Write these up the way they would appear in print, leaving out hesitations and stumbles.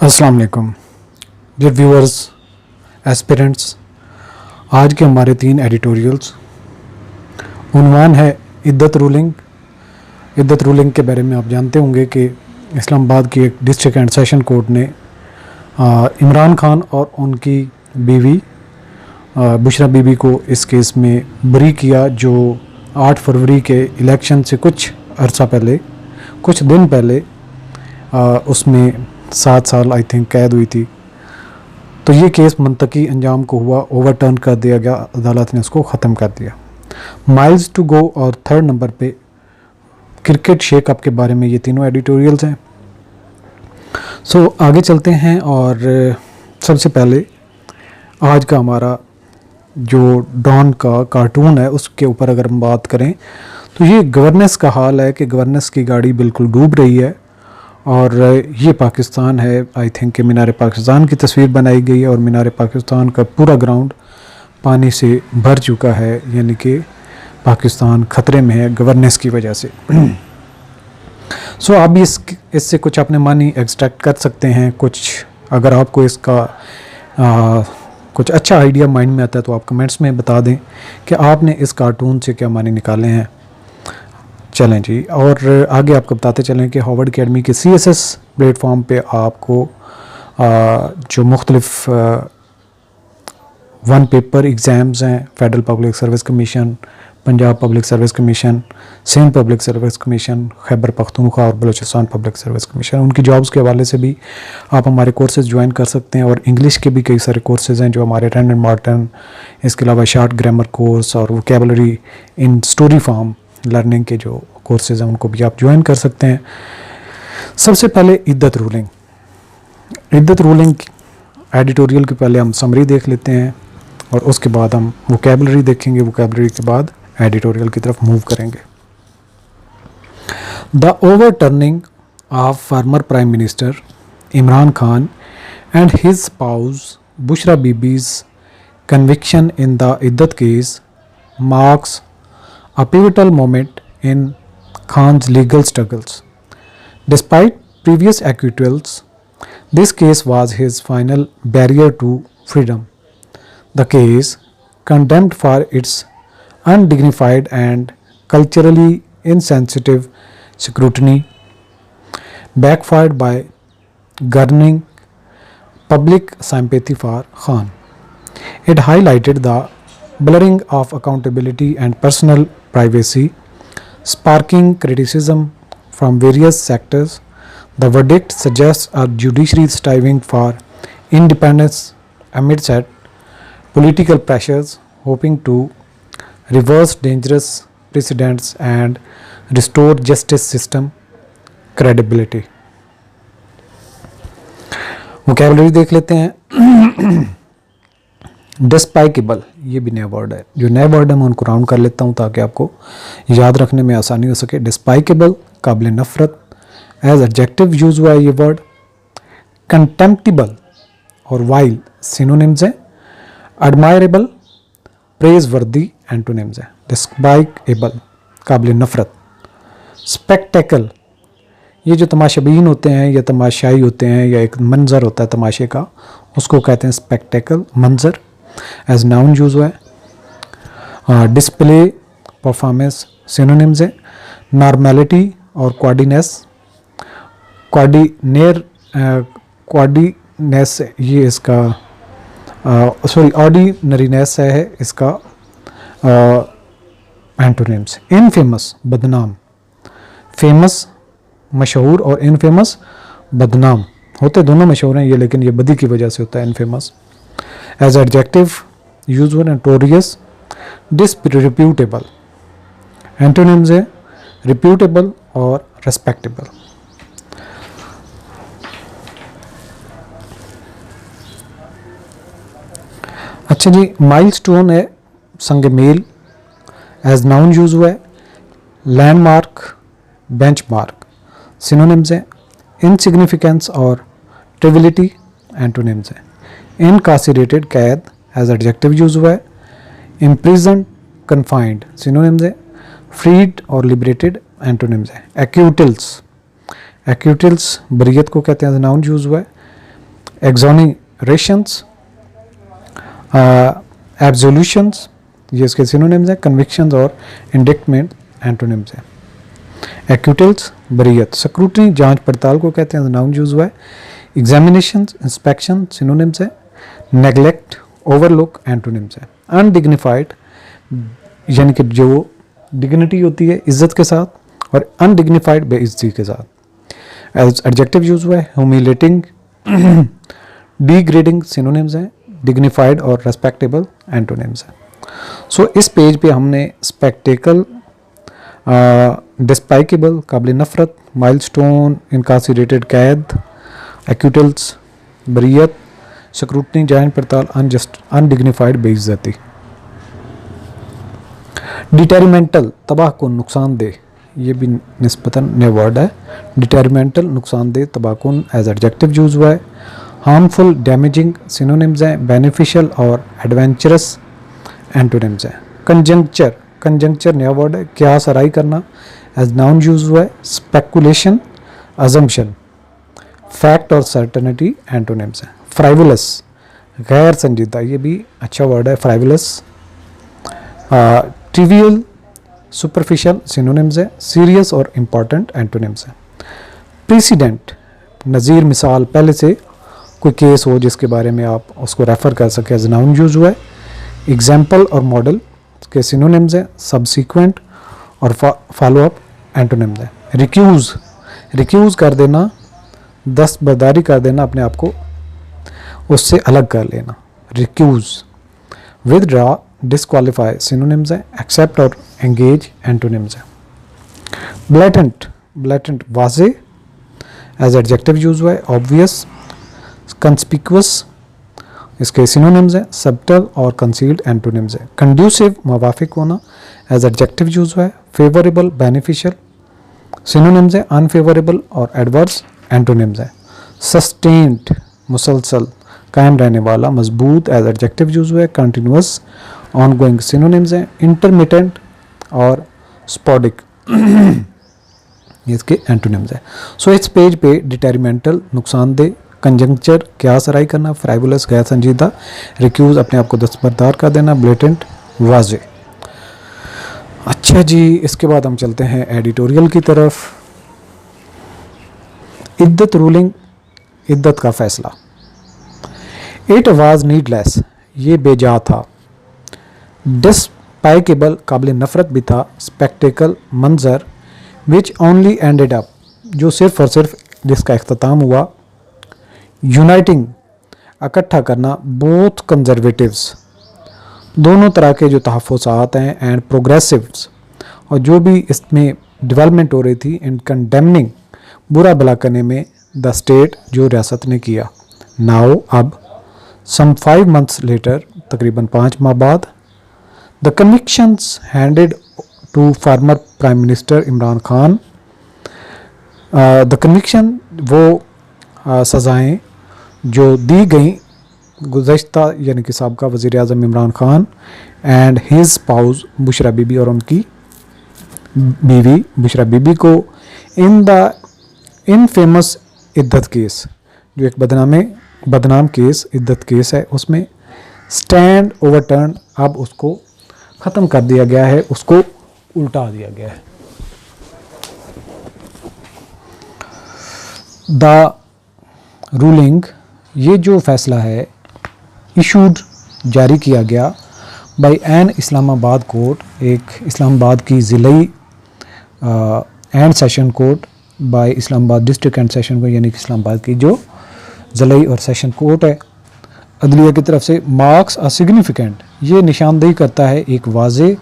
अस्सलाम वालेकुम dear viewers, aspirants. आज के हमारे 3 एडिटोरियल्स उन्वान है इद्दत रूलिंग। इद्दत रूलिंग के बारे में आप जानते होंगे कि इस्लामाबाद की एक डिस्ट्रिक्ट एंड सेशन कोर्ट ने इमरान खान और उनकी बीवी बुशरा बीबी को इस केस में बरी किया, जो 8 फरवरी के इलेक्शन से कुछ अरसा पहले, कुछ दिन पहले उसमें 7 साल आई थिंक कैद हुई थी। तो ये केस मुंतकी अंजाम को हुआ, ओवरटर्न कर दिया गया, अदालत ने उसको ख़त्म कर दिया। माइल्स टू गो और 3rd नंबर पे क्रिकेट शेक अप के बारे में ये तीनों एडिटोरियल्स हैं। सो आगे चलते हैं और सबसे पहले आज का हमारा जो डॉन का कार्टून है उसके ऊपर अगर हम बात करें तो ये गवर्नेंस का हाल है कि गवर्नेंस की गाड़ी बिल्कुल डूब रही है। और ये पाकिस्तान है, आई थिंक कि मीनार पाकिस्तान की तस्वीर बनाई गई है और मीनार पाकिस्तान का पूरा ग्राउंड पानी से भर चुका है, यानी कि पाकिस्तान ख़तरे में है गवर्नेंस की वजह से। सो आप भी इससे कुछ अपने मानी एक्सट्रैक्ट कर सकते हैं। कुछ अगर आपको इसका कुछ अच्छा आइडिया माइंड में आता है तो आप कमेंट्स में बता दें कि आपने इस कार्टून से क्या मानी निकाले हैं। चलें जी, और आगे आपको बताते चलें कि हार्वर्ड अकेडमी के CSS प्लेटफॉर्म पे आपको जो मुख्तलिफ 1 पेपर एग्ज़ाम्स हैं, Federal Public Service Commission, Punjab Public Service Commission, Sindh Public Service Commission, Khyber Pakhtunkhwa और बलूचिस्तान पब्लिक सर्विस कमीशन, उनकी जॉब्स के हवाले से भी आप हमारे कोर्सेज़ ज्वाइन कर सकते हैं। और इंग्लिश के भी कई सारे कोर्सेज़ हैं जो हमारे रैंड एंड मार्टन, इसके अलावा शार्ट ग्रामर कोर्स और vocabulary in story form learning के जो कोर्सेज़ हैं उनको भी आप ज्वाइन कर सकते हैं। सबसे पहले इद्दत रूलिंग एडिटोरियल के पहले हम समरी देख लेते हैं और उसके बाद हम वोकेबलरी देखेंगे। वोकेबलरी के बाद एडिटोरियल की तरफ मूव करेंगे। The overturning of former prime minister Imran Khan and his spouse Bushra Bibi's conviction in the Iddat case marks a pivotal moment in Khan's legal struggles. Despite previous acquittals, this case was his final barrier to freedom. The case, condemned for its undignified and culturally insensitive scrutiny, backfired by garnering public sympathy for Khan. It highlighted the blurring of accountability and personal privacy, sparking criticism from various sectors. The verdict suggests a judiciary striving for independence amidst political pressures, hoping to reverse dangerous precedents and restore justice system credibility. Vocabulary देख लेते हैं। डिस्पाइकेबल, ये भी नया word है। जो नए word है मैं उनको राउंड कर लेता हूँ ताकि आपको याद रखने में आसानी हो सके। डिस्पाइकेबल, काबिल नफ़रत, एज एडजेक्टिव यूज़ हुआ है ये वर्ड। कंटेम्प्टिबल और वाइल सिनोनिम्स हैं। एडमायरेबल, प्रेज वर्दी एंटोनिम्स हैं। डिस्पाइकेबल, काबिल नफ़रत। स्पेक्टेकल, ये जो तमाशाबीन होते हैं या तमाशाई होते हैं या एक मंज़र होता है तमाशे का, उसको कहते हैं स्पेक्टेकल, मंज़र। एज नाउन यूज़ हुआ है। डिस्प्ले, परफॉर्मेंस सिनोनिम्स है। नॉर्मेलिटी और क्वार्डिनेस ये इसका ऑर्डिनरीनेस है इसका एंटोनिम्स। इनफेमस, बदनाम। फेमस मशहूर और इनफेमस बदनाम, होते दोनों मशहूर हैं ये, लेकिन ये बदी की वजह से होता है इनफेमस। एज एडजेक्टिव यूज हुआ नोटोरियस, डिसरिप्यूटेबल। एंटोनिम्स है रिप्यूटेबल और रेस्पेक्टेबल। अच्छा जी, माइलस्टोन है संग मेल। एज नाउन यूज हुआ है। लैंडमार्क, बेंचमार्क सिनोनिम्स हैं। इनसिग्निफिकेंस और ट्रिविलिटी एंटोनिम्स हैं। इनकार्सिरेटेड, कैद एज एडजेक्टिव यूज हुआ है। इम्प्रिजन, कन्फाइंड सिनोनिम्स है। फ्रीड और लिबरेटेड एंटोनिम्स हैं। एक्यूटिल्स, एक्यूटिल्स बरियत को कहते हैं, नाउन यूज हुआ है। एक्सोनरेशंस, एब्सोल्यूशंस, ये इसके सिनोनिम्स हैं। कन्विक्शंस और इंडिक्टमेंट एंटोनिम्स हैं। एक्यूटल्स, बरीयत, स्क्रूटनी, जांच पड़ताल को कहते हैं, नाउन यूज हुआ है। एग्जामिनेशन, इंस्पेक्शन, सिनोनिम्स है। नेग्लेक्ट, ओवरलुक, एंटोनिम्स है। अनडिग्निफाइड, यानी कि जो डिग्निटी होती है इज्जत के साथ, और अनडिग्निफाइड बेइज्जती के साथ। एज एडजेक्टिव यूज हुआ है। ह्यूमिलेटिंग, डिग्रेडिंग, सिनोनिम्स हैं। डिग्निफाइड और रेस्पेक्टेबल एंटोनिम्स हैं। सो इस पेज पे हमने स्पेक्टेकल, डिस्पाइकेबल, काबिल नफरत, माइलस्टोन, इनकासिरेटेड कैद, एक्यूटल्स, बरीयत, स्क्रूटनी, जांच पड़ताल, अनजस्ट, अनडिग्निफाइड, बेइज्जती। डिटेरिमेंटल, तबाहकुन, नुकसानदेह, ये भी निस्बतन नया वर्ड है। डिटेरिमेंटल, नुकसानदेह, तबाहकुन, एज एडजेक्टिव यूज हुआ है। हार्मफुल, डैमेजिंग, सिनोनिम्स हैं। बेनिफिशियल और एडवेंचरस, एंटोनिम्स हैं। कंजंक्चर, कंजंक्चर नया वर्ड है। क्यास, आराई करना, एज नाउन यूज हुआ है। स्पेकुलेशन, अजम्पशन, फैक्ट और सर्टेनिटी, एंटोनिम्स हैं। फ्राइवुलस, गैर संजीदा, ये भी अच्छा वर्ड है, फ्राइवुलस। ट्रिवियल, सुपरफिशियल, सिनोनिम्स है। सीरियस और इम्पॉर्टेंट, एंटोनिम्स हैं। प्रेसिडेंट, नज़ीर, मिसाल, पहले से कोई केस हो जिसके बारे में आप उसको रेफ़र कर सकें, एज नाउन यूज हुआ है। एग्जाम्पल और मॉडल के सिनोनिम्स हैं। सब्सिक्वेंट और फॉलोअप, एंटोनिम्स हैं। रिक्यूज़, रिक्यूज़ कर देना, दस्तबरदारी कर देना, अपने आप को उससे अलग कर लेना, रिक्यूज़। विदड्रॉ, डिसक्वालीफाई, सिनोनिम्स हैं। एक्सेप्ट और एंगेज, एंटोनिम्स हैं। ब्लैटेंट, ब्लैटेंट, वाज़े, एज एडजेक्टिव यूज हुआ है। ऑब्वियस, कंस्पिक्वस, इसके सिनोनिम्स हैं। सबटल और कंसील्ड, एंटोनिम्स हैं। कंड्यूसिव, मुवाफिक होना, एज एडजेक्टिव यूज हुआ है। फेवरेबल, बेनिफिशियल, सिनोनिम्स हैं। अनफेवरेबल और एडवर्स, एंटोनिम्स हैं। सस्टेन्ड, मुसलसल, कायम रहने वाला, मजबूत, एज एडजेक्टिव यूज हुआ है। कंटिन्यूअस, ऑनगोइंग, सिनोनिम्स हैं। इंटरमिटेंट और स्पॉडिक, इसके एंटोनिम्स हैं। सो इस पेज पे डिटेरिमेंटल, नुकसानदेह, कंजंक्चर, क्यास, आराई करना, फ्राइवुलस, गैर संजीदा, रिक्यूज, अपने आप को दस्तबरदार कर देना, ब्लेटेंट, वाजे। अच्छा जी, इसके बाद हम चलते हैं एडिटोरियल की तरफ। इद्दत रूलिंग, इद्दत का फैसला। इट वाज नीडलेस, ये बेजा था। डिस्पाइकेबल, काबिल नफरत भी था। स्पेक्टेकल, मंजर, विच ओनली एंडेड अप, जो सिर्फ और सिर्फ जिसका इख्तिताम हुआ। यूनाइटिंग, इकट्ठा करना। बोथ कंजर्वेटिव्स, दोनों तरह के जो तहफ़्फ़ुज़ात हैं, एंड प्रोग्रेसिव्स, और जो भी इसमें डेवलपमेंट हो रही थी, इन कंडेमनिंग, बुरा भला करने में, द स्टेट, जो रियासत ने किया। नाउ, अब, सम 5 months लेटर, तकरीबन 5 माह बाद, the convictions handed to former prime minister Imran Khan, the conviction, वो सज़ाएँ जो दी गई गुज़श्ता, यानी कि साबका वज़ीर आज़म Imran Khan, and his spouse Bushra Bibi, और उनकी बीवी बुशरा बीबी को, इन फेमस इद्दत केस, जो एक बदनाम केस, इद्दत केस है, उसमें स्टैंड ओवरटर्न, अब उसको ख़त्म कर दिया गया है, उसको उल्टा दिया गया है। द रूलिंग, ये जो फैसला है, इशूड, जारी किया गया, बाय एन इस्लामाबाद कोर्ट, एक इस्लामाबाद की ज़िली and session court, by Islamabad district and session court, यानी कि इस्लामाबाद की जो ज़िली और सेशन कोर्ट है, अदलिया की तरफ से। मार्क्स अ सिग्निफिकेंट, ये निशानदेही करता है एक वाज़े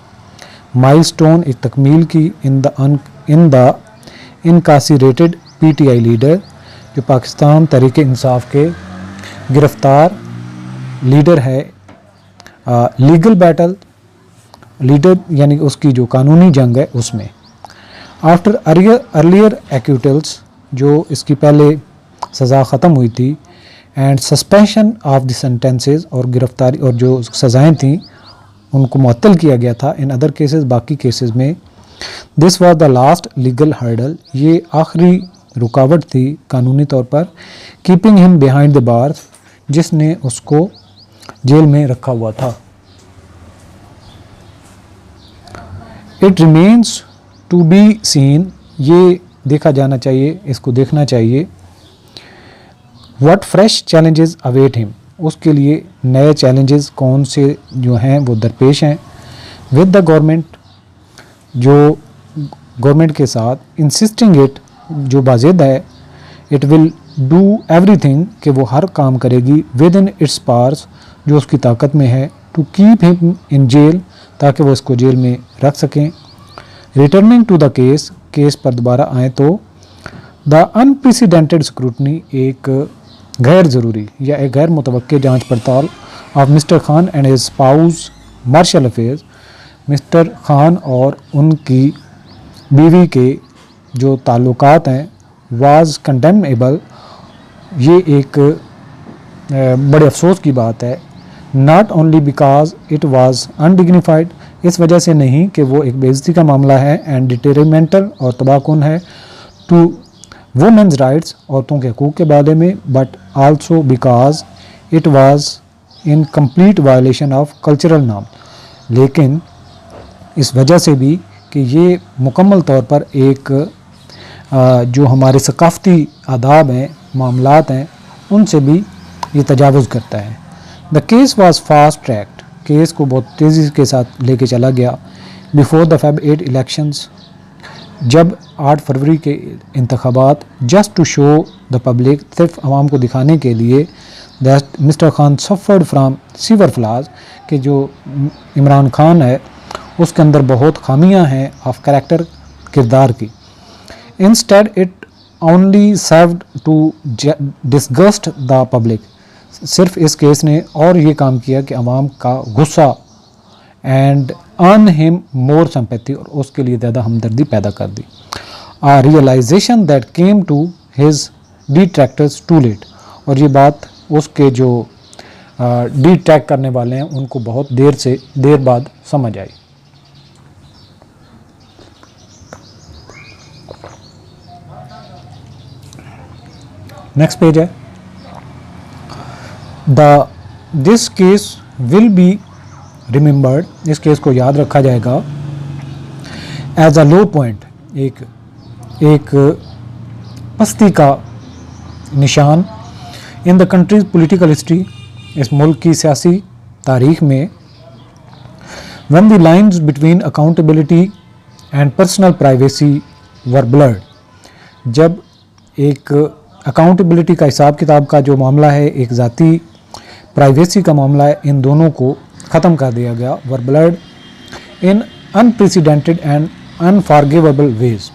माइलस्टोन, एक तकमील की, इन द इनकासिरेटेड PTI लीडर, जो पाकिस्तान तहरीक इंसाफ के गिरफ्तार लीडर है। लीगल बैटल, लीडर यानी उसकी जो कानूनी जंग है उसमें। आफ्टर अर्लियर एक्यूटल्स, जो इसकी पहले सज़ा ख़त्म हुई थी, and suspension of the sentences, और गिरफ्तारी और जो सज़ाएँ थीं उनको मुअत्तल किया गया था। इन अदर केसेस, बाकी केसेस में, this was the last legal hurdle, ये आखिरी रुकावट थी कानूनी तौर पर, keeping him behind the bars, जिसने उसको जेल में रखा हुआ था। It remains to be seen, ये देखा जाना चाहिए, इसको देखना चाहिए। What fresh challenges await him, उसके लिए नए चैलेंजेस कौन से जो हैं वो दरपेश हैं। विद द गवर्नमेंट, जो गवर्नमेंट के साथ, इंसिस्टिंग इट, जो बाज़िद है, इट विल डू एवरीथिंग, कि वो हर काम करेगी, विद इन इट्स पावर्स, जो उसकी ताकत में है, to keep him in jail, ताकि वो इसको जेल में रख सकें। Returning to the case, case पर दोबारा आएँ तो द अनप्रेसिडेंटेड स्क्रूटनी, एक गैर ज़रूरी या एक गैर मुतवक्के जांच पड़ताल of mister Khan and his spouse marital affairs, mister Khan और उनकी बीवी के जो ताल्लुकात हैं, वाज कंडेमेबल, ये एक बड़े अफसोस की बात है। Not only because it was undignified, इस वजह से नहीं कि वो एक बेइज्जती का मामला है, एंड डिटेरिमेंटल और तबाहकुन है टू वुमेन्स राइट्स, औरतों के हकूक़ के बारे में, but also because it was in complete violation of cultural norm, लेकिन इस वजह से भी कि ये मुकम्मल तौर पर एक जो हमारे सकाफ़ती आदाब हैं, मामलात हैं, उनसे भी ये तजावुज़ करता है। The case was fast tracked, case को बहुत तेज़ी के साथ लेके चला गया। बिफोर द Feb 8 इलेक्शंस, जब 8 फरवरी के इंतखाबात, just to show the public, सिर्फ आवाम को दिखाने के लिए, that mister Khan suffered from severe flaws, कि जो इमरान खान है उसके अंदर बहुत खामियां हैं ऑफ कैरेक्टर, किरदार की। Instead it only served to disgust the public, सिर्फ इस केस ने और ये काम किया कि आवाम का गुस्सा, and earn him more sympathy, और उसके लिए ज़्यादा हमदर्दी पैदा कर दी। A realization that came to his detractors too late, और ये बात उसके जो डिट्रैक्ट करने वाले हैं उनको बहुत देर बाद समझ आई। नेक्स्ट पेज है। This case will be remembered, इस केस को याद रखा जाएगा एज अ लो पॉइंट, एक पस्ती का निशान, in the countries political history, इस मुल्क की सियासी तारीख में। When the lines between accountability and personal privacy were blurred, जब एक अकाउंटेबिलिटी का, हिसाब किताब का जो मामला है, एक ज़ाती प्राइवेसी का मामला है, इन दोनों को ख़त्म कर दिया गया। Were blurred in unprecedented and unforgivable ways,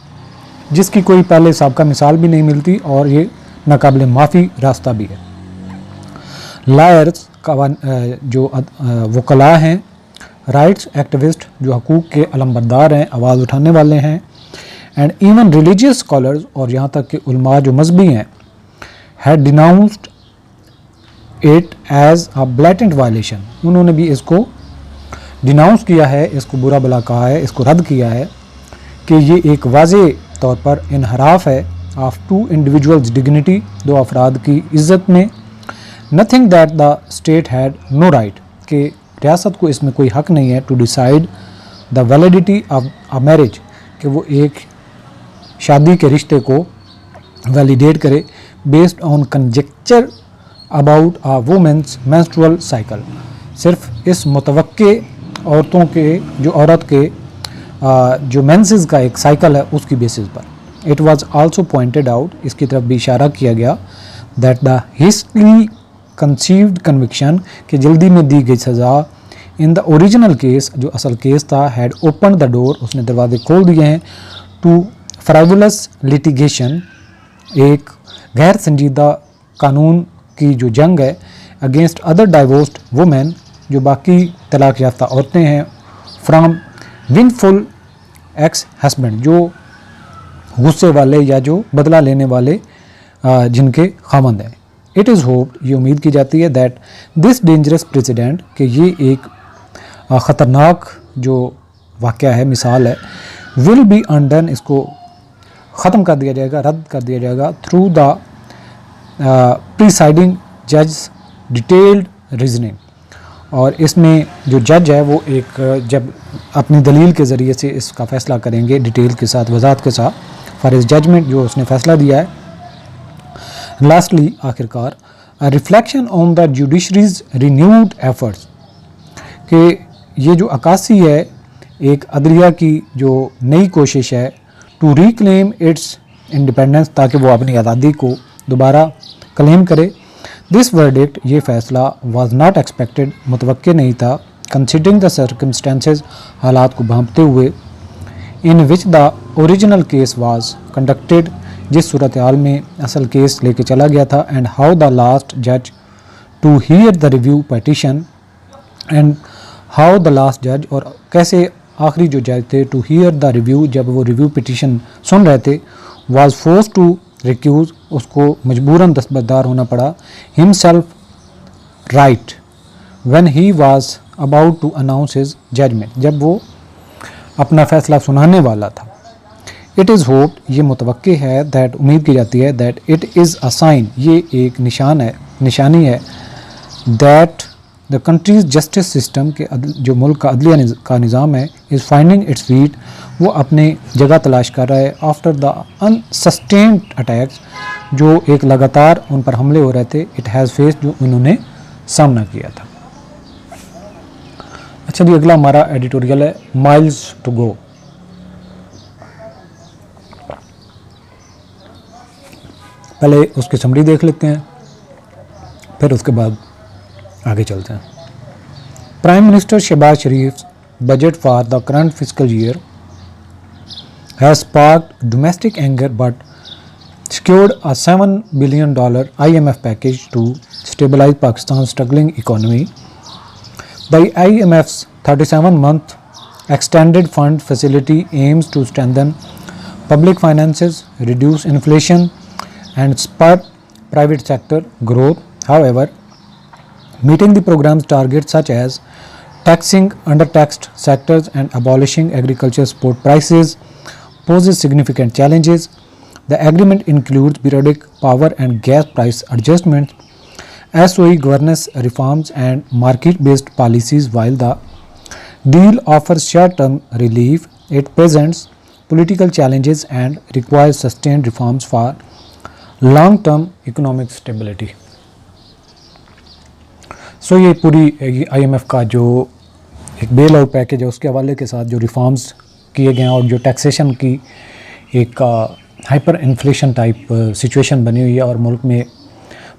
जिसकी कोई पहले साबका मिसाल भी नहीं मिलती, और ये नाकाबिल माफ़ी रास्ता भी है। लायर्स का जो वकला हैं, राइट्स एक्टिविस्ट जो हकूक़ के अलमबरदार हैं, आवाज़ उठाने वाले हैं, एंड इवन रिलीजियस स्कॉलर्स, और यहाँ तक कि उलमा जो मजहबी हैं, had denounced it as a blatant violation, उन्होंने भी इसको डिनाउंस किया है, इसको बुरा भला कहा है, इसको रद्द किया है कि ये एक वाज़े तौर पर इनहराफ है ऑफ टू इंडिविजुअल्स डिग्निटी, दो अफराद की इज़्ज़त में। Nothing that the state had no right, कि रियासत को इसमें कोई हक़ नहीं है to decide the validity of a marriage, कि वो एक शादी के रिश्ते को वैलिडेट करे based on conjecture about a women's menstrual cycle, सिर्फ इस मुतवक्के औरतों के, जो औरत के जो मेंसेस का एक साइकिल है उसकी बेसिस पर। It was also pointed out, इसकी तरफ भी इशारा किया गया, that the history conceived conviction, कि जल्दी में दी गई सज़ा, इन द ओरिजिनल केस, जो असल केस था, हैड ओपन द डोर, उसने दरवाजे खोल दिए हैं, टू फ्राइवुलस लिटिगेशन, एक गैर संजीदा कानून की जो जंग है, अगेंस्ट अदर डाइवोर्स्ड वुमेन, जो बाकी तलाक याफ्ता औरतें हैं, फ्राम विनफुल एक्स हस्बैंड, जो गुस्से वाले या जो बदला लेने वाले जिनके खामंद हैं। इट इज़ होप्ड, ये उम्मीद की जाती है, दैट दिस डेंजरस प्रेसिडेंट, कि ये एक ख़तरनाक जो वाक़या है, मिसाल है, विल बी अनडन, इसको ख़त्म कर दिया जाएगा, रद्द कर दिया जाएगा थ्रू द प्रिसाइडिंग जज डिटेल्ड रीजनिंग। और इसमें जो जज है वो एक जब अपनी दलील के ज़रिए से इसका फ़ैसला करेंगे डिटेल के साथ, वजाहत के साथ, फॉर इस जजमेंट जो उसने फ़ैसला दिया है। लास्टली आखिरकार reflection on the judiciary's renewed efforts, कि ये जो अक्कासी है एक अदलिया की जो नई कोशिश है टू रिक्लेम इट्स इंडिपेंडेंस, ताकि वो अपनी आज़ादी को दोबारा क्लेम करे। दिस वर्डिक्ट, ये फ़ैसला वाज नॉट एक्सपेक्टेड, मुतवक्के नहीं था, कंसिडरिंग द सर्कमस्टेंसेस, हालात को भांपते हुए, in which the original case was conducted, जिस सूरत हाल में असल केस लेके चला गया था, एंड हाउ द लास्ट जज to here the review petition, and how the last जज, और कैसे आखिरी जो जज थे टू हियर द रिव्यू, जब वो रिव्यू पिटिशन सुन रहे थे, वाज फोर्स टू रिक्यूज़, उसको मजबूरन दस्तबरदार होना पड़ा, himself right when he was about to announce his judgment, जब वो अपना फ़ैसला सुनाने वाला था। इट इज़ होप, ये मुतवक्के है, दैट उम्मीद की जाती है, that it is a sign, ये एक निशानी है, that the country's justice system के जो मुल्क का अदलिया का निज़ाम है, इज़ फाइंडिंग इट्स फीट, वो अपने जगह तलाश कर रहा है आफ्टर द अनसस्टेन्ड अटैक्स, जो एक लगातार उन पर हमले हो रहे थे, इट हैज़ फेस, जो उन्होंने सामना किया था। अच्छा जी, अगला हमारा एडिटोरियल है माइल्स टू गो। पहले उसकी समरी देख लेते हैं, फिर उसके बाद आगे चलते हैं। Prime minister Shehbaz Sharif budget for the current physical year has sparked domestic anger but secured a $7 billion IMF package to stabilize Pakistan's struggling economy. The IMF's 37-month extended fund facility aims to strengthen public finances, reduce inflation, and spur private sector growth. However, meeting the program's targets such as taxing undertaxed sectors and abolishing agriculture support prices poses significant challenges. The agreement includes periodic power and gas price adjustments, SOE governance reforms, and market-based policies. While the deal offers short-term relief, it presents political challenges and requires sustained reforms for long-term economic stability. So ये पूरी IMF का जो एक bail out package है उसके हवाले के साथ जो रिफॉर्म्स किए गए हैं और जो टैक्सेशन की एक हाइपर इन्फ्लेशन टाइप सिचुएशन बनी हुई है और मुल्क में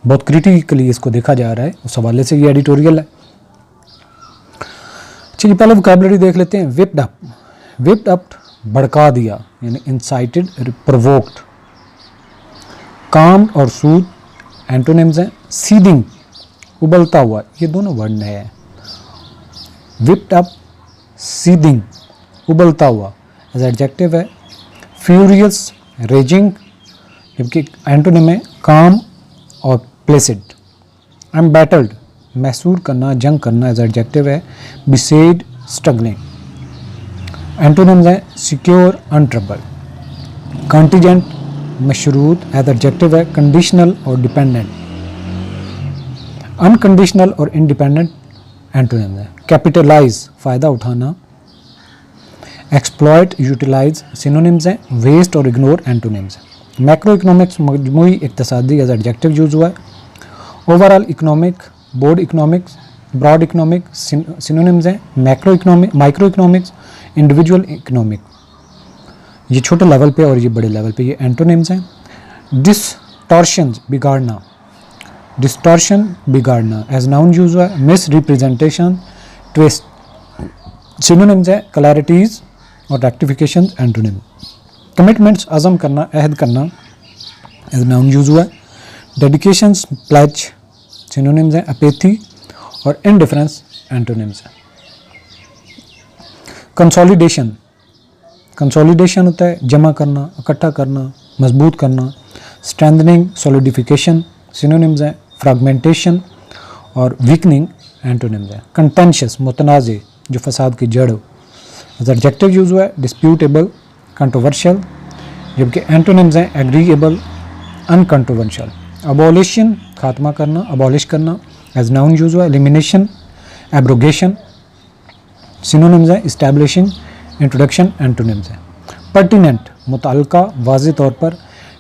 बहुत क्रिटिकली इसको देखा जा रहा है, उस हवाले से ये एडिटोरियल है। चलिए पहले वोकैबुलरी देख लेते हैं। विप्ड अप, विप्ड अप भड़का दिया यानी इंसाइटेड, प्रोवोक्ड। काम और सूद एंटोनिम्स हैं। सीदिंग उबलता हुआ, ये दोनों वर्ड नए हैं। विप्ड अप, सीदिंग उबलता हुआ एज एडजेक्टिव है। फ्यूरियस, रेजिंग, जबकि एंटोनिम है काम और प्लेसिड। एम्बैटल्ड, मैसूर करना, जंग करना एज एडजेक्टिव है। Beset, struggling. एंटोनिम्स हैं सिक्योर, अनट्रबल्ड। कॉन्टिजेंट, मशरूत एज एडजेक्टिव है। कंडीशनल और डिपेंडेंट। अनकंडीशनल और इंडिपेंडेंट एंटोनिम्स हैं। कैपिटलाइज, फ़ायदा उठाना। एक्सप्लॉयट, यूटिलाइज सिनोनिम्स हैं। वेस्ट और इग्नोर एंटोनिम्स हैं। मैक्रो इकोनॉमिक्स, मजमूई इक्तसादी एज एडजेक्टिव यूज़ हुआ है। Overall economic, broad economics, broad economic synonyms हैं। Macroeconomic, microeconomics, individual economic, ये छोटे लेवल पे और ये बड़े लेवल पे ये एंटोनिम्स हैं। डिस्टॉर्शन, बिगाड़ना, डिस्टॉर्शन बिगाड़ना एज नाउन यूज़ हुआ है। मिस रिप्रेजेंटेशन, ट्विस्ट सिनोनिम्स है। क्लैरिटीज़ और रेक्टिफिकेशन एंटोनिम। कमिटमेंट्स, अज़म करना, अहद करना एज नाउन यूज़ हुआ है। डेडिकेशंस, प्लेज सिनोनिम्स हैं। अपेथी और इनडिफरेंस एंटोनिम्स हैं। कंसोलिडेशन, कंसोलिडेशन होता है जमा करना, इकट्ठा करना, मजबूत करना। स्ट्रेंथनिंग, सॉलिडिफिकेशन सिनोनिम्स हैं। फ्रैगमेंटेशन और वीकनिंग एंटोनिम्स हैं। कंटेंशियस, मुतनाज़े, जो फसाद की जड़ एज एडजेक्टिव यूज़ हुआ है। डिस्प्यूटेबल, कंट्रोवर्शियल, जबकि एंटोनिम्स हैं एग्रीएबल, अनकंट्रोवर्शियल। अबॉलिशन खात्मा करना, अबॉलिश करना एज नाउन यूज हुआ। Elimination, abrogation. सिनोनिम्स हैं इस्टेब्लिशिंग, इंट्रोडक्शन, एंटोनिम्स हैं। पर्टिनेंट मुताल्लिका वाज़ेह तौर पर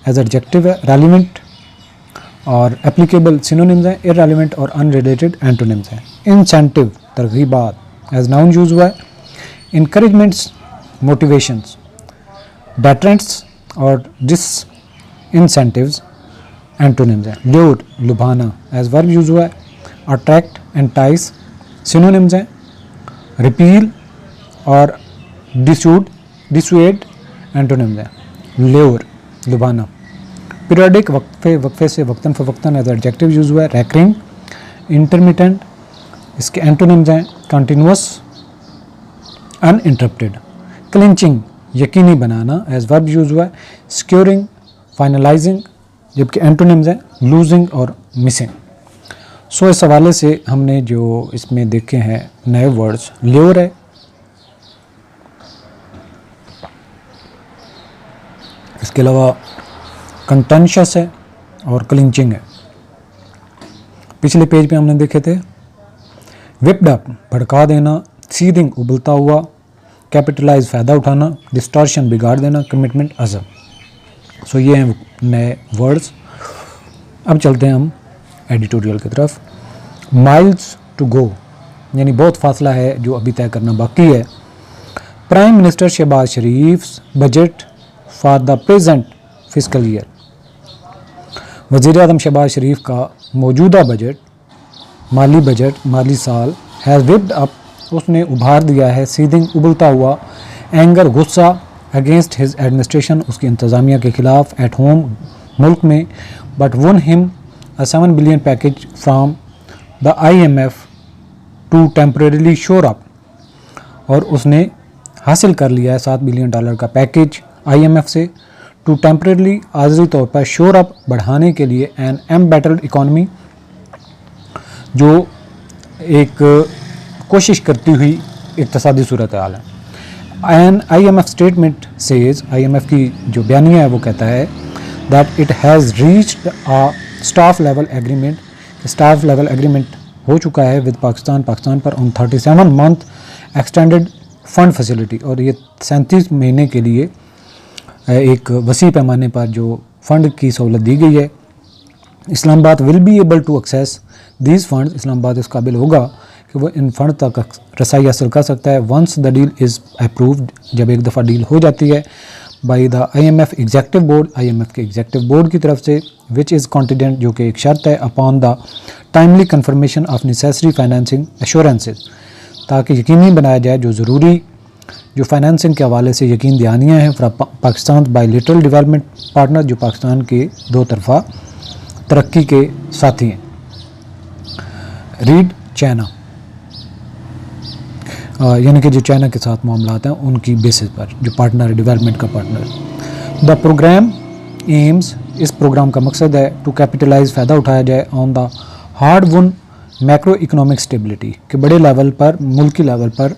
एज एडजेक्टिव है। रेलिवेंट और एप्लीकेबल सिनोनिम्स हैं। इररेलेवेंट और अनरिलेटेड एंटोनिम्स हैं। इंसेंटिव तरगीबात एज नाउन यूज हुआ है। इंकरेजमेंट्स, मोटिवेशंस। डेटरेंट्स और डिसइंसेंटिव्स एंटोनिम्स हैं। ल्यूर लुभाना एज वर्ब यूज हुआ है। अट्रैक्ट, एंटाइस सिनोनिम्स हैं। रिपील और डिसूएड एंटोनिम्स हैं। ल्यूर लुभाना। पीरियडिक वक्फे से वक्तन फ़वक्तन एज एडजेक्टिव यूज हुआ है। रैकरिंग, इंटरमिटेंट इसके एंटोनिम्स हैं। Continuous, uninterrupted. क्लिंचिंग यकीनी बनाना एज वर्ब यूज हुआ है। सिक्योरिंग, फाइनलाइजिंग जबकि एंटोनिम्स हैं लूजिंग और मिसिंग। सो इस हवाले से हमने जो इसमें देखे हैं नए वर्ड्स, ल्योर है, इसके अलावा कंटेंशियस है और क्लिंचिंग है। पिछले पेज पे हमने देखे थे विप्ड अप भड़का देना, सीदिंग उबलता हुआ, कैपिटलाइज फ़ायदा उठाना, डिस्टॉर्शन बिगाड़ देना, कमिटमेंट अज़म। सो ये हैं नए वर्ड्स। अब चलते हैं हम एडिटोरियल की तरफ। माइल्स टू गो यानी बहुत फासला है जो अभी तय करना बाकी है। Prime minister Shehbaz Sharif budget for the present fiscal year. वज़ीर आज़म शहबाज शरीफ का मौजूदा बजट, माली साल हैज़ विप्ड अप उसने उभार दिया है। सीदिंग उबलता हुआ, एंगर गुस्सा अगेंस्ट हिज एडमिनिस्ट्रेशन उसकी इंतज़ामिया के ख़िलाफ़ एट होम मुल्क में। But one him a 7 billion package from the IMF to temporarily shore up और उसने हासिल कर लिया है $7 बिलियन का पैकेज IMF से टू टेम्परेली आर्जी तौर पर शोर अप बढ़ाने के लिए एन एम्बेटर्ड इकॉनमी जो एक कोशिश करती हुई इक़्तिसादी सूरत हाल है। An IMF statement says IMF की जो बयानिया है वो कहता है that it has reached a staff level agreement, staff level agreement हो चुका है विद पाकिस्तान पर on 37 month extended fund facility और ये 37 महीने के लिए एक वसी पैमाने पर जो फ़ंड की सहूलत दी गई है। Islamabad will be able to access these fund, Islamabad इस काबिल होगा कि वो इन फ़ंड तक रसाई हासिल कर सकता है once the deal is approved, जब एक दफ़ा डील हो जाती है by the IMF executive board, IMF के एग्जेक्टिव बोर्ड की तरफ से, विच इज़ कॉन्टिडेंट जो कि एक शर्त है upon the timely confirmation of necessary financing assurances, ताकि यकीनी बनाया जाए जो ज़रूरी जो फाइनेंसिंग के हवाले से यकीन दहानियाँ हैं from Pakistan bilateral development partner जो पाकिस्तान के दो तरफ़ा तरक्की के साथी हैं। रीड चाइना यानी कि जो चाइना के साथ मामलात हैं उनकी बेसिस पर जो पार्टनर है, डेवलपमेंट का पार्टनर। द प्रोग्राम एम्स, इस प्रोग्राम का मकसद है टू कैपिटलाइज फ़ायदा उठाया जाए on the hard one macro economic stability के बड़े लेवल पर, मुल्की लेवल पर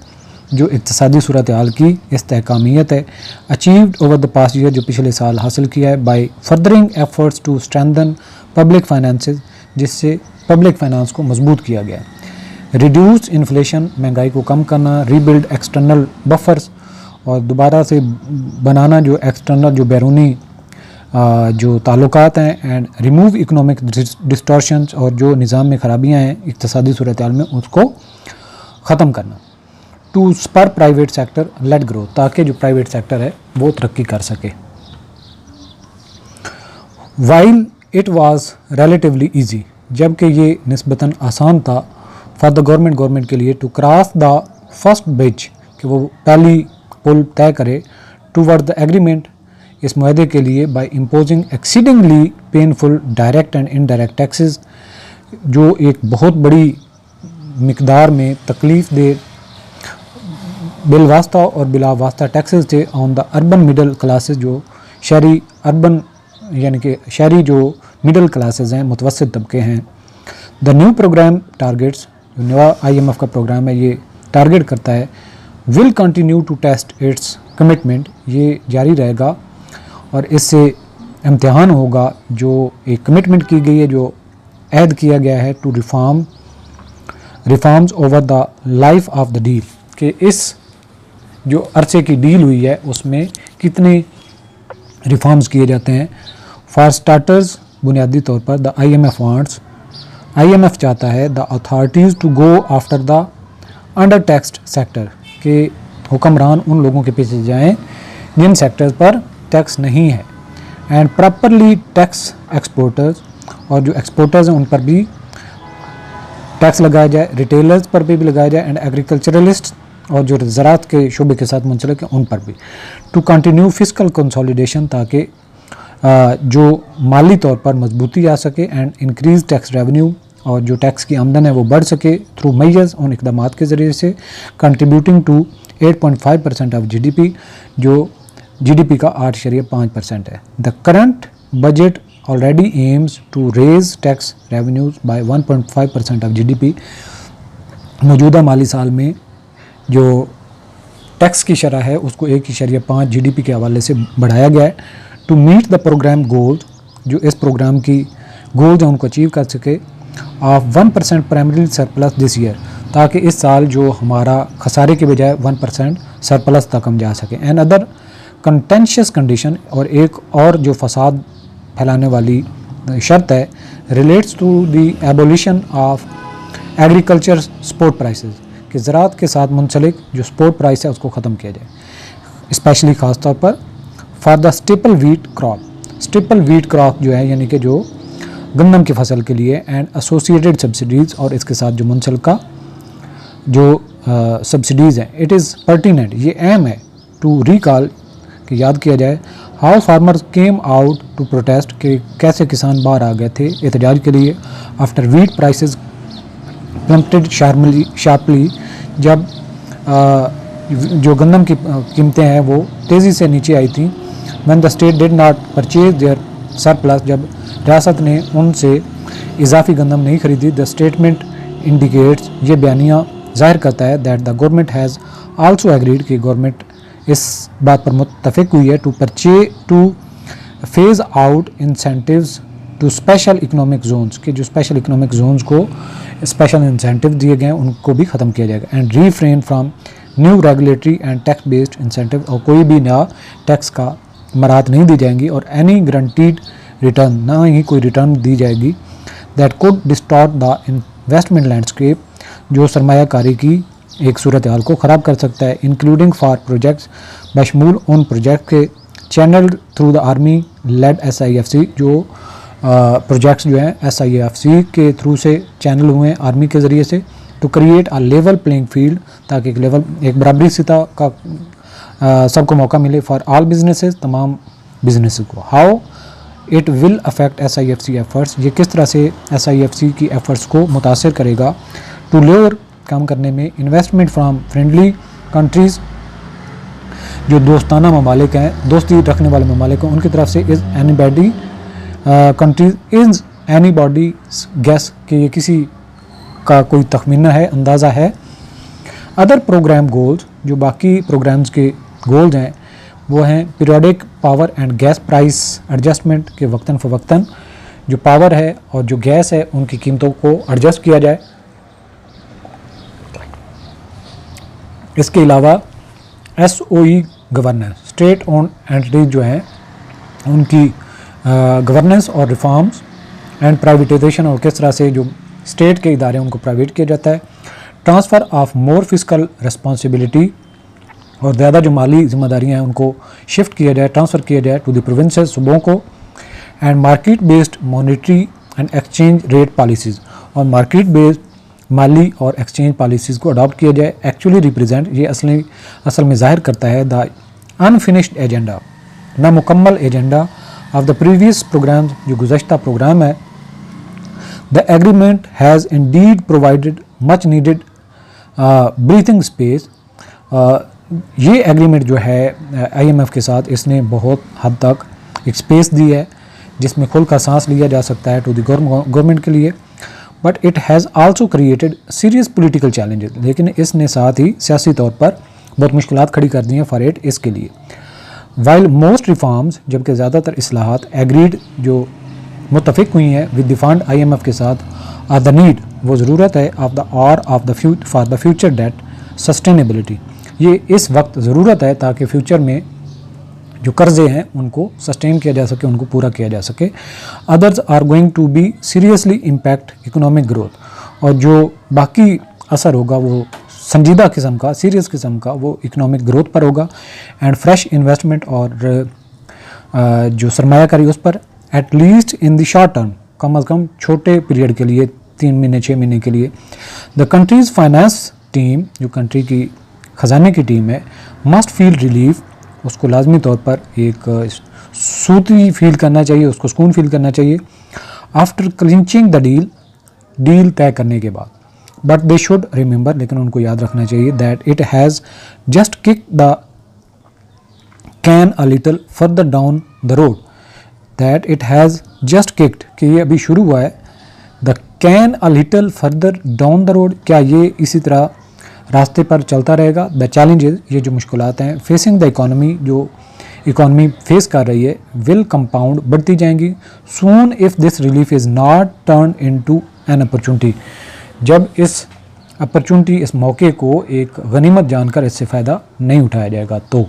जो इक़्तिसादी सूरत हाल की इस्तेहकामियत है achieved over the past year, जो पिछले साल हासिल किया है by furthering efforts to strengthen public finances, जिससे पब्लिक फाइनेंस को मजबूत किया गया है। रिड्यूस इन्फ्लेशन, महंगाई को कम करना। रीबिल्ड एक्सटर्नल बफर्स, और दोबारा से बनाना जो एक्सटर्नल जो बैरूनी जो ताल्लुकात हैं। एंड रिमूव इकनॉमिक डिस्टॉर्शंस, और जो निज़ाम में ख़राबियाँ हैं इक़्तिसादी सूरत हाल में उसको ख़त्म करना। To spur private sector led growth, ताकि जो प्राइवेट सेक्टर है वो तरक्की कर सके। While it was relatively easy, जबकि ये निस्बतन आसान था फॉर द गवर्नमेंट के लिए to cross the first bridge, कि वो पहली पुल तय करे टूवर्ड द एग्रीमेंट, इस मुआहदे के लिए by imposing exceedingly painful direct and indirect taxes, जो एक बहुत बड़ी मिकदार में तकलीफ़ दे बिलवास्ता और बिला वास्ता टैक्सेस थे on the urban middle classes, जो शहरी अर्बन यानी कि शहरी जो मिडल क्लासेस हैं, मुतवस्सित तबके हैं। द न्यू प्रोग्राम टारगेट्स, जो नया IMF का प्रोग्राम है ये टारगेट करता है will continue to test its commitment, ये जारी रहेगा और इससे इम्तिहान होगा जो एक कमिटमेंट की गई है, जो ऐद किया गया है to reforms over the life of the deal, कि इस जो अरसे की डील हुई है उसमें कितने रिफॉर्म्स किए जाते हैं। फॉर स्टार्टर्स, बुनियादी तौर पर द IMF वांट्स, IMF चाहता है the authorities to go after the under taxed sector, के हुक्मरान उन लोगों के पीछे जाएं जिन सेक्टर्स पर टैक्स नहीं है, एंड प्रॉपरली टैक्स एक्सपोर्टर्स, और जो एक्सपोर्टर्स हैं उन पर भी टैक्स लगाया जाए, रिटेलर्स पर भी लगाया जाए, एंड एग्रीकल्चरलिस्ट और जो ज़राअत के शोबे के साथ मुंसलिक हैं उन पर भी। टू कंटिन्यू फिस्कल कंसोलिडेशन, ताकि जो माली तौर पर मजबूती आ सके, एंड इंक्रीज टैक्स रेवेन्यू, और जो टैक्स की आमदन है वो बढ़ सके थ्रू मेजर्स, उन इकदामात के ज़रिए से, कंट्रीब्यूटिंग टू 8.5% ऑफ GDP, जो GDP का 8.5% है। The current budget already aims to raise tax revenues by 1.5% of GDP। मौजूदा माली साल में जो टैक्स की शरह है उसको 1.5 GDP के हवाले से बढ़ाया गया है। To meet the programme goals, जो इस प्रोग्राम की गोल्स हैं उनको अचीव कर सके, of 1% primary surplus this year, ताकि इस साल जो हमारा खसारे के बजाय 1% सरप्लस तक हम जा सकें। एंड अदर कंटेंशियस कंडीशन, और एक और जो फसाद फैलाने वाली शर्त है, relates to the abolition of agriculture support prices, कि ज़राअत के साथ मुंसलिक जो सपोर्ट प्राइस है उसको ख़त्म किया जाए, स्पेशली ख़ास तौर पर for the staple wheat crop. Staple wheat crop जो है यानी कि जो गंदम की फसल के लिए, एंड एसोसिएटेड सब्सिडीज़, और इसके साथ जो मुंसलिका जो सब्सिडीज़ हैं। इट इज़ पर्टिनेंट, ये अहम है टू रिकॉल, कि याद किया जाए, how farmers came out to protest, कि कैसे किसान बाहर आ गए थे एहतजाज के लिए, आफ्टर वीट प्राइसेस प्लम्प्टेड शार्पली, जब जो गंदम की कीमतें हैं वो तेज़ी से नीचे आई थी। When the state did not purchase their surplus, जब रियासत ने उनसे इजाफी गंदम नहीं खरीदी। द स्टेटमेंट इंडिकेट्स, ये बयानिया जाहिर करता है, that the government has also agreed, कि गवर्नमेंट इस बात पर मुत्तफिक हुई है, to phase out incentives to special economic zones, के जो स्पेशल इकोनॉमिक जोन्स को स्पेशल इंसेंटिव दिए गए हैं उनको भी ख़त्म किया जाएगा। And refrain from new regulatory and tax based incentive, और कोई भी नया टैक्स का मराहत नहीं दी जाएंगी, और एनी गारंटीड रिटर्न, ना ही कोई रिटर्न दी जाएगी, that could distort the investment landscape, जो सरमायाकारी की एक सूरत हाल को ख़राब कर सकता है, इंक्लूडिंग फॉर प्रोजेक्ट्स, बशमूल उन प्रोजेक्ट के channel through the army led SIFC, जो प्रोजेक्ट्स जो हैं SIFC के थ्रू से चैनल हुए हैं आर्मी के ज़रिए से, to create a level playing field, ताकि एक बराबरी सतह का सबको मौका मिले, फॉर ऑल बिजनेसेस, तमाम बिजनेस को। How it will affect SIFC efforts, ये किस तरह से SIFC की एफर्ट्स को मुतासर करेगा, टू लोअर, काम करने में, इन्वेस्टमेंट फ्राम फ्रेंडली कंट्रीज़, जो दोस्ताना ममालिक हैं, दोस्ती रखने वाले ममालिक हैं, उनकी तरफ से, is anybody countries, is anybody gas, कि ये किसी का कोई तखमीना है, अंदाज़ा है। अदर प्रोग्राम गोल्स, जो बाकी प्रोग्राम्स के गोल्स हैं वो हैं periodic power and gas price adjustment, के वक्तन फ़वक्तन जो पावर है और जो गैस है उनकी कीमतों को एडजस्ट किया जाए। इसके अलावा SOE governance, state own entities जो हैं उनकी गवर्नेंस और रिफॉर्म्स एंड प्राइवेटाइजेशन, और किस तरह से जो स्टेट के इदारे उनको प्राइवेट किया जाता है। Transfer of more fiscal responsibility, और ज़्यादा जो माली जिम्मेदारियाँ हैं उनको शिफ्ट किया जाए, ट्रांसफ़र किया जाए टू द प्रोविंसेस, सूबों को। And market based monetary and exchange rate policies, और मार्केट बेस्ड माली और एक्सचेंज पॉलिसीज़ को अडॉप्ट किया जाए। एक्चुअली रिप्रेजेंट, ये असल में ज़ाहिर करता है द अनफिनिश्ड एजेंडा, नामुकम्मल agenda of the previous programme, जो गुज़श्ता प्रोग्राम है। The agreement has indeed provided much needed breathing space, ये एग्रीमेंट जो है IMF के साथ, इसने बहुत हद तक एक स्पेस दी है जिसमें खुल कर सांस लिया जा सकता है टू द गवर्नमेंट के लिए। But it has also created serious political challenges, लेकिन इसने साथ ही सियासी तौर पर बहुत मुश्किलात खड़ी कर दी हैं फॉर इट, इसके लिए। वाइल मोस्ट रिफॉर्म्स, जबकि ज़्यादातर इस्लाहात एग्रीड जो मुतफिक हुई हैं विद द फंड IMF के साथ, आर द नीड वो ज़रूरत है of the for the future debt sustainability, ये इस वक्त ज़रूरत है ताकि फ्यूचर में जो कर्जे हैं उनको सस्टेन किया जा सके, उनको पूरा किया जा सके। Others are going to be seriously impact economic growth, और जो बाकी असर होगा वो संजीदा किस्म का, सीरियस किस्म का, वो इकोनॉमिक ग्रोथ पर होगा। एंड फ्रेश इन्वेस्टमेंट और जो सरमायाकारी उस पर, at least in the short term, कम अज़ कम छोटे पीरियड के लिए, 3 महीने 6 महीने के लिए। द कंट्रीज़ फाइनेंस टीम, जो कंट्री की ख़जाने की टीम है, मस्ट फील रिलीफ, उसको लाजमी तौर पर एक सूती फील करना चाहिए, उसको सुकून फील करना चाहिए आफ्टर क्लिंचिंग द डील तय करने के बाद। बट दे शुड रिमेंबर, लेकिन उनको याद रखना चाहिए that it has just kick the can a little further down the road, that it has just kicked, कि ये अभी शुरू हुआ है, the can a little further down the road, क्या ये इसी तरह रास्ते पर चलता रहेगा। द चैलेंजेस, ये जो मुश्किलात हैं, फेसिंग द इकॉनमी, जो इकॉनमी फेस कर रही है, विल कंपाउंड, बढ़ती जाएंगी। Soon if this relief is not turn into an opportunity, जब इस अपॉर्चुनिटी, इस मौके को एक गनीमत जानकर इससे फ़ायदा नहीं उठाया जाएगा तो।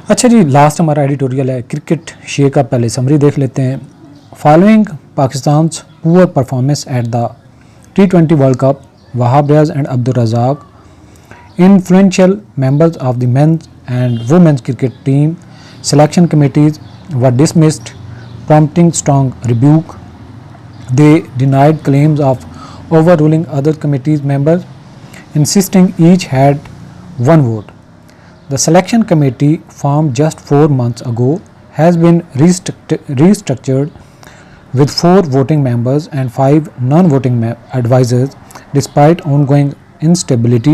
अच्छा जी, लास्ट हमारा एडिटोरियल है क्रिकेट शे का, पहले समरी देख लेते हैं। Following Pakistan poor performance at the T20 world cup, Wahab Riaz and Abdul Razak, influential members of the men's and women's cricket team selection committees, were dismissed, prompting strong rebuke. They denied claims of overruling other committees members, insisting each had one vote. The selection committee, formed just 4 months ago, has been restructured with 4 voting members and 5 non-voting advisors. Despite ongoing instability,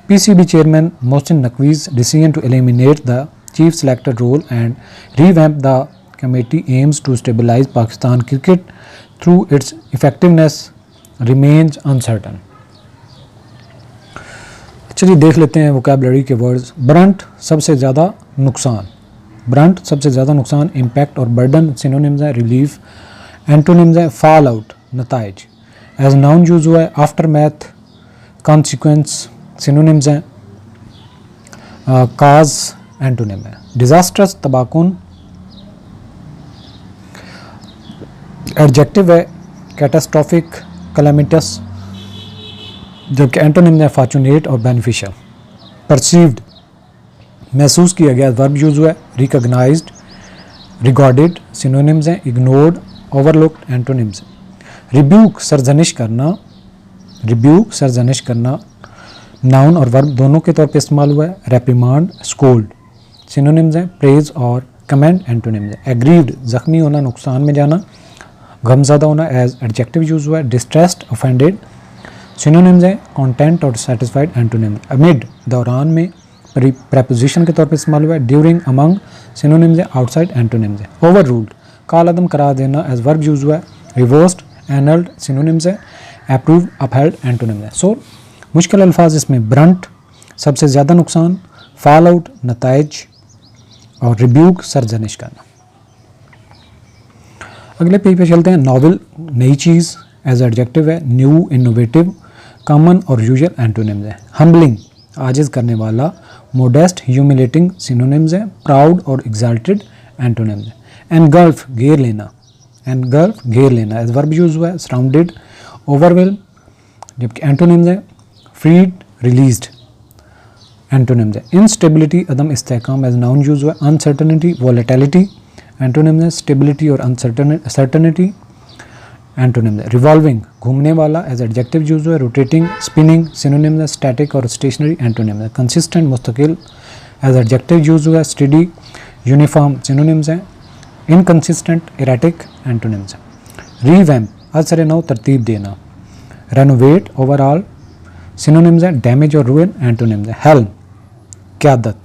PCB chairman Mohsin Naqvi's decision to eliminate the chief selector role and revamp the committee aims to stabilize Pakistan cricket through its effectiveness remains uncertain. चलिए देख लेते हैं vocabulary के words. Brunt, सबसे ज़्यादा नुकसान, Brunt सबसे ज़्यादा नुकसान। इम्पैक्ट और बर्डन सिनोनिम्स हैं। रिलीफ एंटोनिम्स हैं। फॉल आउट, नताइज। एज नाउन यूज़ हुआ है। आफ्टर मैथ, कॉन्सिक्वेंस सिनोनिम्स हैं। काज एंटोनिम है। डिज़ास्ट्रस, तबाहकुन एडजेक्टिव है। कैटास्ट्रॉफिक, कैलामिटस, जबकि एंटोनिम है फॉर्चुनेट और बेनिफिशियल। परसीव्ड, महसूस किया गया, वर्ब यूज़ हुआ है। रिकॉग्नाइज्ड, रिकॉर्डेड सिनोनिम्स हैं। इग्नोर्ड, ओवरलुक्ड एंटोनिम्स हैं। रिब्यूक, सरजनिश करना, रिब्यूक सरजनिश करना, नाउन और वर्ब दोनों के तौर पे इस्तेमाल हुआ है। रेप्रिमांड, स्कोल्ड सिनोनिम्स हैं। प्रेज और कमेंड एंटोनिम्स हैं। एग्रीव्ड, जख्मी होना, नुकसान में जाना, गमज़दा होना, एज एडजेक्टिव यूज़ हुआ है। डिस्ट्रेस्ड, ऑफेंडेड सिनोनिम्स हैं। कॉन्टेंट और सेटिस्फाइड एंटोनिम। अमिड, दौरान में, प्रेपोजिशन के तौर पे इस्तेमाल हुआ है। ड्यूरिंग, अमंग सिनोनिम्स हैं। आउटसाइड एंटोनिम्स हैं। ओवर रूल्ड, कालअदम करार देना, एज वर्ब यूज़ हुआ है। रिवर्स्ड, एनल्ड सिनोनिम्स है। अप्रूव, अपहेल्ड एंटोनिम्स है। सो मुश्किल अल्फाज इसमें ब्रंट सबसे ज़्यादा नुकसान, फॉल आउट नताइज, और रिब्यूक सरजनिश करना। अगले पेज पे चलते हैं। नॉवल, नई चीज़, एज एडजेक्टिव है। न्यू, इनोवेटिव, कॉमन और यूजुअल एंटोनिम्स है। हम्बलिंग, आजिज़ करने वाला। मोडेस्ट, ह्यूमिलेटिंग सिनोनिम्स हैं। प्राउड और एग्जाल्टेड एंटोनिम्स हैं। एनगल्फ, घेर लेना, एनगल्फ घेर लेना, एज वर्ब यूज़ हुआ है। सराउंडेड, ओवरवेल्म, जबकि एंटोनिम्स हैं। फ्रीड, रिलीज्ड एंटोनिम्स है। इंस्टेबिलिटी, अदम इस्तेहकाम, एज नाउन यूज़ हुआ है। अनसर्टनिटी, वॉलेटिलिटी एंटोनिम्स है। स्टेबिलिटी और अनसर्टनिटी एंटोनिम्स है। रिवॉल्विंग, घूमने वाला, एज एडजेक्टिव यूज़ हुआ है। रोटेटिंग, स्पिनिंग सिनोनिम्स है। स्टैटिक और स्टेशनरी एंटोनिम्स है। कंसिस्टेंट, मुस्तकिल, एज एडजेक्टिव यूज़ हुआ है। स्टडी, यूनिफॉर्म सिनोनिम्स हैं। इनकंसिस्टेंट, इरेटिक एंटोनिम्स हैं। रीवैम्प, असर नौ, तरतीब देना। रेनोवेट, ओवरऑल सिनोनिम्स हैं। डैमेज और रूइन एंटोनिम्स हैं। हेल्म, क़यादत,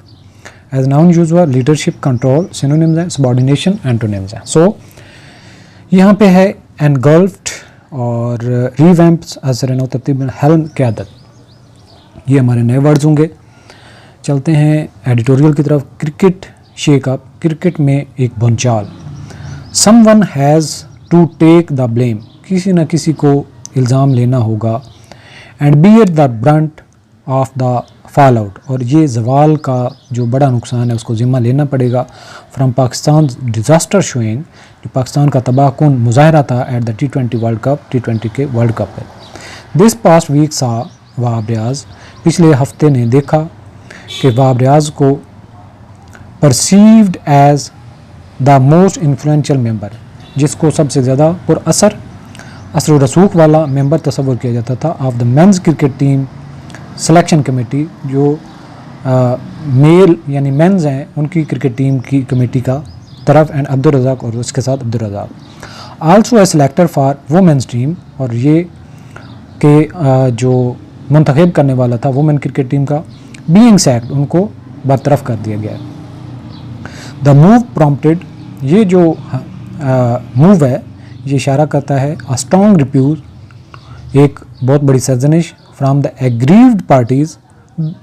एज नाउन यूज़ हुआ। लीडरशिप, कंट्रोल सिनोनिम्स हैं। सबॉर्डिनेशन एंटोनिम्स हैं। सो यहाँ पे है एनगल्फ्ड और रीवैम्प्स, असर नौ, तरतीब, हेल्म, क़यादत, ये हमारे नए वर्ड्स होंगे। चलते हैं एडिटोरियल की तरफ। क्रिकेट शेकअप, क्रिकेट में एक भूचाल। Someone has to take the blame, किसी न किसी को इल्ज़ाम लेना होगा। And bear the brunt of the fallout, और ये जवाल का जो बड़ा नुकसान है उसको ज़िम्मा लेना पड़ेगा। फ्राम पाकिस्तान डिज़ास्टर शोइंग, जो पाकिस्तान का तबाहकुन मुजाहरा था at the T20 world cup, T20 के वर्ल्ड कप है। दिस पास्ट वीक सा वहाब रियाज, पिछले हफ्ते ने देखा कि वहाब रियाज को perceived as the most influential member, जिसको सबसे ज़्यादा पुरअसर असर रसूख वाला मेंबर तस्वुर किया जाता था of the men's cricket team selection committee, जो मेल यानी मेंस हैं उनकी क्रिकेट टीम की कमेटी का तरफ। एंड अब्दुल रज़ाक, और उसके साथ Abdul Razzaq also a selector for women's team, और ये के जो मुंतखब करने वाला था वुमेन क्रिकेट टीम का, बीइंग सैक्ड, उनको बरतरफ कर दिया गया। द मूव प्रॉम्प्टेड, ये जो मूव है ये इशारा करता है अ स्ट्रॉन्ग रिप्यूज, एक बहुत बड़ी सरजनिश फ्राम द एग्रीव्ड पार्टीज़,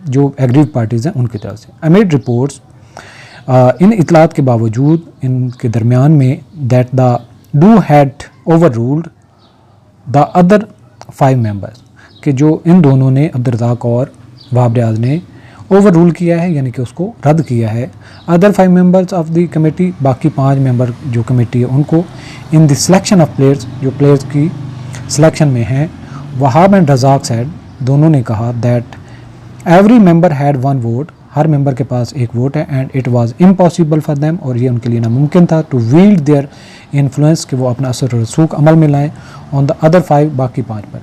जो एग्रीव्ड पार्टीज़ हैं उनकी तरफ से। अमिड रिपोर्ट्स, इन इतलात के बावजूद, इनके दरमियान में, that the do had over ruled the other 5 members, कि जो इन दोनों ने, अब्दुल रज़ाक और वहाब रियाज ने ओवर रूल किया है, यानी कि उसको रद्द किया है। Other 5 members of the committee, बाकी 5 मेंबर जो कमेटी है उनको, in the selection of players, जो प्लेयर्स की सिलेक्शन में हैं। वहाब एंड रज़ाक सेड, दोनों ने कहा, that every member had 1 vote, her member के पास एक वोट है। And it was impossible for them, और ये उनके लिए नामुमकिन था, टू वील्ड देयर इन्फ्लुएंस, कि वो अपना असर रसूख अमल में लाएँ ऑन द अदर 5, बाकी 5 पर।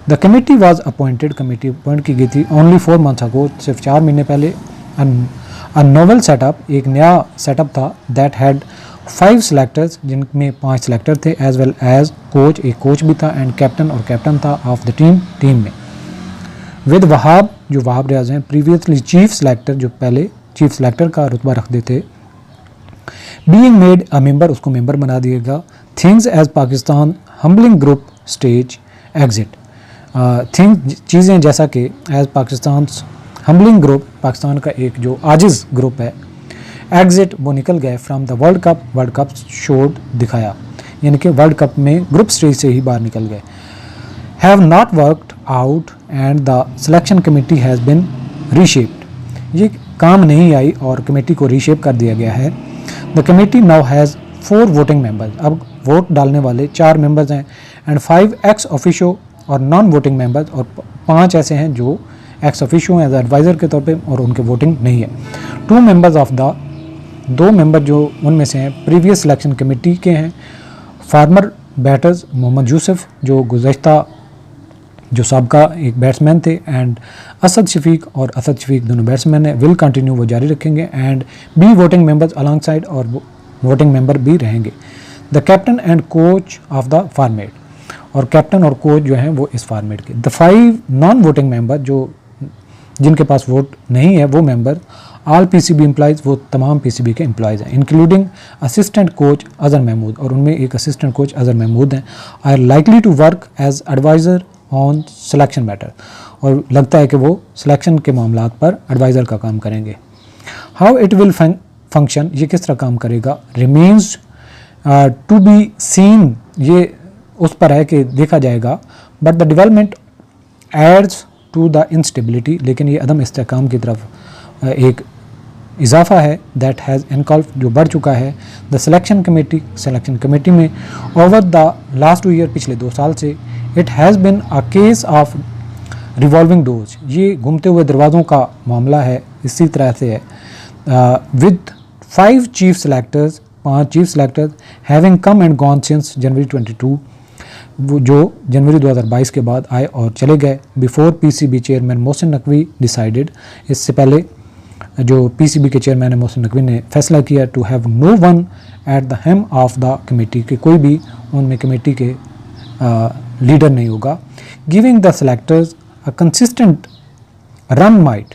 The committee was appointed, committee appoint की गई थी ओनली 4 मंथ्स अगो, सिर्फ 4 महीने पहले। अ नोवेल सेटअप, एक नया सेटअप था, दैट हैड 5 सिलेक्टर्स, जिनमें 5 सिलेक्टर थे, एज वेल एज कोच, एक कोच भी था, एंड कैप्टन, और कैप्टन था ऑफ द टीम में। विद वहाब, जो वहाब रियाज हैं, प्रीवियसली चीफ सिलेक्टर, जो पहले चीफ सिलेक्टर का रुतबा रखते थे, बीइंग मेड अ मेंबर, उसको मेंबर बना दिएगा। Things as Pakistan humbling group stage exit, चीज़ें जैसा कि as Pakistan humbling group, Pakistan का एक जो आजिज़ ग्रुप है, एग्जिट, वो निकल गए from the world cup showed, दिखाया, यानी कि वर्ल्ड कप में ग्रुप स्टेज से ही बाहर निकल गए। Have not worked out and the selection committee has been reshaped, ये काम नहीं आई और कमेटी को रीशेप कर दिया गया है। The committee now has 4 voting members, अब वोट डालने वाले 4 मेंबर्स हैं। एंड 5 एक्स ऑफिशियो और नॉन वोटिंग मेंबर्स, और 5 ऐसे हैं जो एक्स ऑफिशियो हैं एज एडवाइज़र के तौर पे, और उनके वोटिंग नहीं है। 2 मेंबर्स ऑफ द, 2 मेंबर जो उनमें से हैं प्रीवियस सिलेक्शन कमेटी के हैं। फार्मर बैटर्स मोहम्मद यूसुफ, जो गुज़श्ता जो साबका एक बैट्समैन थे, एंड असद शफीक, और असद शफीक दोनों बैट्समैन हैं, विल कंटिन्यू, वो जारी रखेंगे। And be voting members alongside, और वोटिंग मेंबर भी रहेंगे। The captain and coach of the format, और कैप्टन और कोच जो हैं वो इस फॉर्मेट के। द 5 नॉन वोटिंग मेंबर, जो जिनके पास वोट नहीं है, वो मेंबर ऑल पीसीबी एम्प्लॉयज़, वो तमाम पीसीबी के एम्प्लॉयज़ हैं, including assistant coach Azhar Mahmood, और उनमें एक असिस्टेंट कोच अजहर महमूद हैं, are likely to work as adviser on selection matter, और लगता है कि वो सिलेक्शन के मामलात पर एडवाइज़र का काम करेंगे। हाउ इट विल फंक्शन, ये किस तरह काम करेगा, रिमेन्स टू बी सीन, ये उस पर है कि देखा जाएगा। But the development adds to the instability, लेकिन ये अदम इस्तेहकाम की तरफ एक इजाफा है, दैट हैज़ इनकॉल्व, जो बढ़ चुका है। द सिलेक्शन कमेटी में ओवर द लास्ट 2 ईयर, पिछले 2 साल से, it has been a case of revolving doors, ये घूमते हुए दरवाज़ों का मामला है, इसी तरह से है। With 5 chief selectors, 5 chief selectors having come and gone since January 22, वो जो जनवरी 2022 के बाद आए और चले गए। Before PCB chairman Mohsin Naqvi decided, इससे पहले जो पीसीबी के चेयरमैन मोहसिन नकवी ने फैसला किया, to have no one at the helm of the committee, कि कोई भी उनमें कमेटी के लीडर नहीं होगा। Giving the selectors a consistent run might,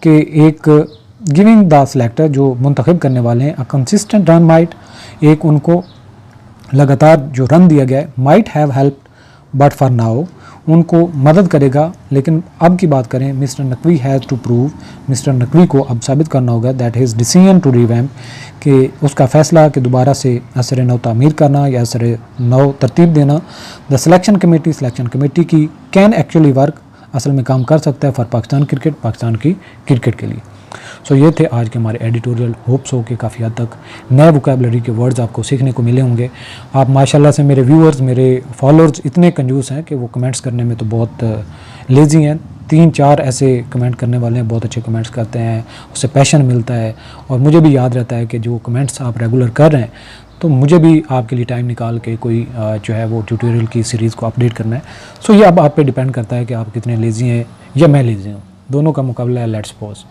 के एक गिविंग द सिलेक्टर, जो मुंतखब करने वाले हैं, अ कंसिस्टेंट रन माइट, एक उनको लगातार जो रन दिया गया है, might have help, but for now, उनको मदद करेगा। लेकिन अब की बात करें, mister Naqvi has to prove, mister Naqvi को अब साबित करना होगा that his decision to revamp, कि उसका फ़ैसला कि दोबारा से असर नौ तामीर करना या असर नौ तरतीब देना, द सिलेक्शन कमेटी की कैन एक्चुअली वर्क, असल में काम कर सकता है फॉर पाकिस्तान क्रिकेट, पाकिस्तान की क्रिकेट के लिए। सो ये थे आज के हमारे एडिटोरियल। होप्स हो कि काफ़ी हद तक नए वोकैबलरी के वर्ड्स आपको सीखने को मिले होंगे। आप माशाल्लाह से मेरे व्यूअर्स, मेरे फॉलोअर्स इतने कंजूस हैं कि वो कमेंट्स करने में तो बहुत लेज़ी हैं। 3-4 ऐसे कमेंट करने वाले हैं, बहुत अच्छे कमेंट्स करते हैं, उससे पैशन मिलता है। और मुझे भी याद रहता है कि जो कमेंट्स आप रेगुलर कर रहे हैं, तो मुझे भी आपके लिए टाइम निकाल के कोई जो है वो ट्यूटोरियल की सीरीज़ को अपडेट करना है। सो ये अब आप पे डिपेंड करता है कि आप कितने लेज़ी हैं या मैं लेज़ी हूँ, दोनों का मुकाबला है। Let's suppose